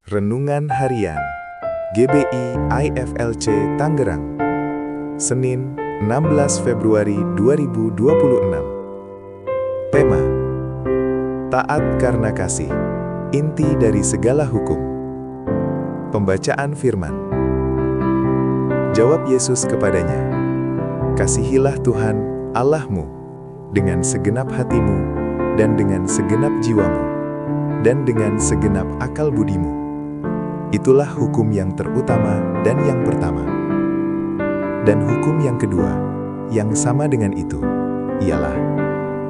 Renungan Harian GBI IFLC Tangerang, Senin 16 Februari 2026. Tema: Taat karena kasih, inti dari segala hukum. Pembacaan firman. Jawab Yesus kepadanya, "Kasihilah Tuhan Allahmu dengan segenap hatimu dan dengan segenap jiwamu dan dengan segenap akal budimu. Itulah hukum yang terutama dan yang pertama. Dan hukum yang kedua, yang sama dengan itu, ialah,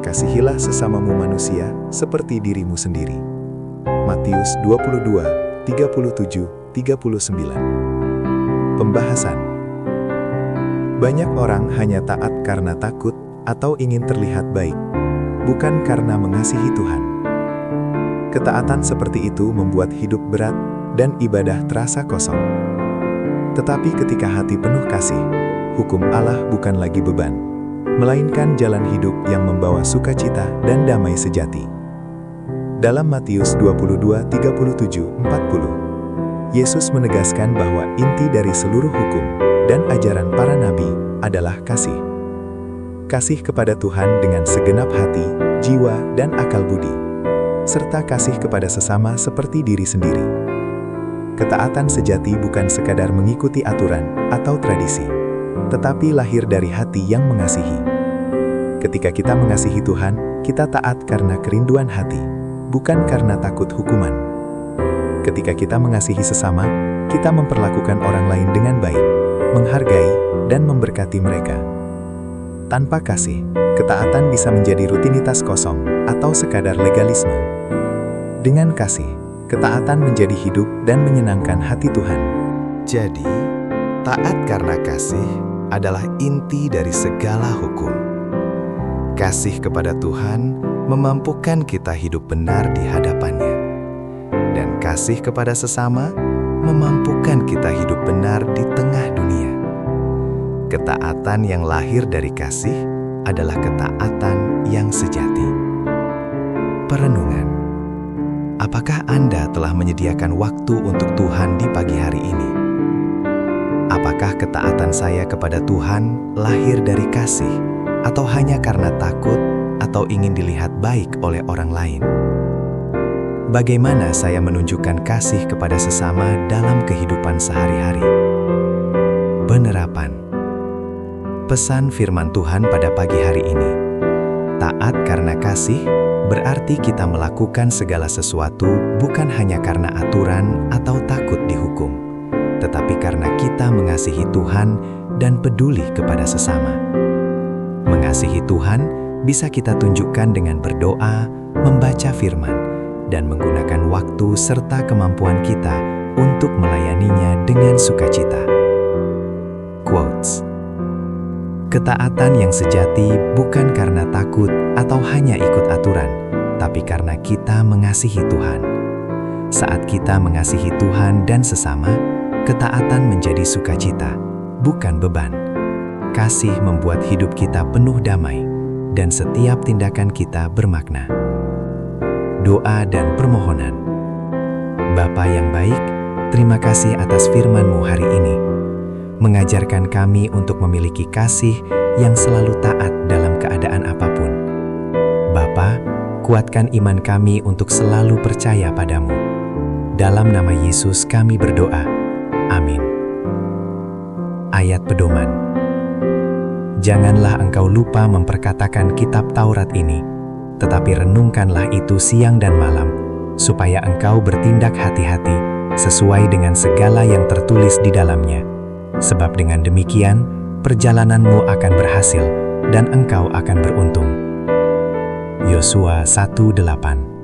kasihilah sesamamu manusia seperti dirimu sendiri." Matius 22, 37-39. Pembahasan. Banyak orang hanya taat karena takut atau ingin terlihat baik, bukan karena mengasihi Tuhan. Ketaatan seperti itu membuat hidup berat dan ibadah terasa kosong. Tetapi ketika hati penuh kasih, hukum Allah bukan lagi beban, melainkan jalan hidup yang membawa sukacita dan damai sejati. Dalam Matius 22, 37-40, Yesus menegaskan bahwa inti dari seluruh hukum dan ajaran para nabi adalah kasih. Kasih kepada Tuhan dengan segenap hati, jiwa, dan akal budi, serta kasih kepada sesama seperti diri sendiri. Ketaatan sejati bukan sekadar mengikuti aturan atau tradisi, tetapi lahir dari hati yang mengasihi. Ketika kita mengasihi Tuhan, kita taat karena kerinduan hati, bukan karena takut hukuman. Ketika kita mengasihi sesama, kita memperlakukan orang lain dengan baik, menghargai, dan memberkati mereka. Tanpa kasih, ketaatan bisa menjadi rutinitas kosong atau sekadar legalisme. Dengan kasih, ketaatan menjadi hidup dan menyenangkan hati Tuhan. Jadi, taat karena kasih adalah inti dari segala hukum. Kasih kepada Tuhan memampukan kita hidup benar di hadapan-Nya. Dan kasih kepada sesama memampukan kita hidup benar di tengah dunia. Ketaatan yang lahir dari kasih adalah ketaatan yang sejati. Perenungan. Apakah Anda telah menyediakan waktu untuk Tuhan di pagi hari ini? Apakah ketaatan saya kepada Tuhan lahir dari kasih, atau hanya karena takut atau ingin dilihat baik oleh orang lain? Bagaimana saya menunjukkan kasih kepada sesama dalam kehidupan sehari-hari? Penerapan. Pesan firman Tuhan pada pagi hari ini. Taat karena kasih berarti kita melakukan segala sesuatu bukan hanya karena aturan atau takut dihukum, tetapi karena kita mengasihi Tuhan dan peduli kepada sesama. Mengasihi Tuhan bisa kita tunjukkan dengan berdoa, membaca firman, dan menggunakan waktu serta kemampuan kita untuk melayaninya dengan sukacita. Quotes. Ketaatan yang sejati bukan karena takut atau hanya ikut aturan, tapi karena kita mengasihi Tuhan. Saat kita mengasihi Tuhan dan sesama, ketaatan menjadi sukacita, bukan beban. Kasih membuat hidup kita penuh damai, dan setiap tindakan kita bermakna. Doa dan permohonan. Bapa yang baik, terima kasih atas firman-Mu hari ini. Mengajarkan kami untuk memiliki kasih yang selalu taat dalam keadaan apapun. Bapa, kuatkan iman kami untuk selalu percaya padamu. Dalam nama Yesus kami berdoa. Amin. Ayat pedoman. Janganlah engkau lupa memperkatakan kitab Taurat ini, tetapi renungkanlah itu siang dan malam, supaya engkau bertindak hati-hati sesuai dengan segala yang tertulis di dalamnya. Sebab dengan demikian, perjalananmu akan berhasil dan engkau akan beruntung. Yosua 1:8.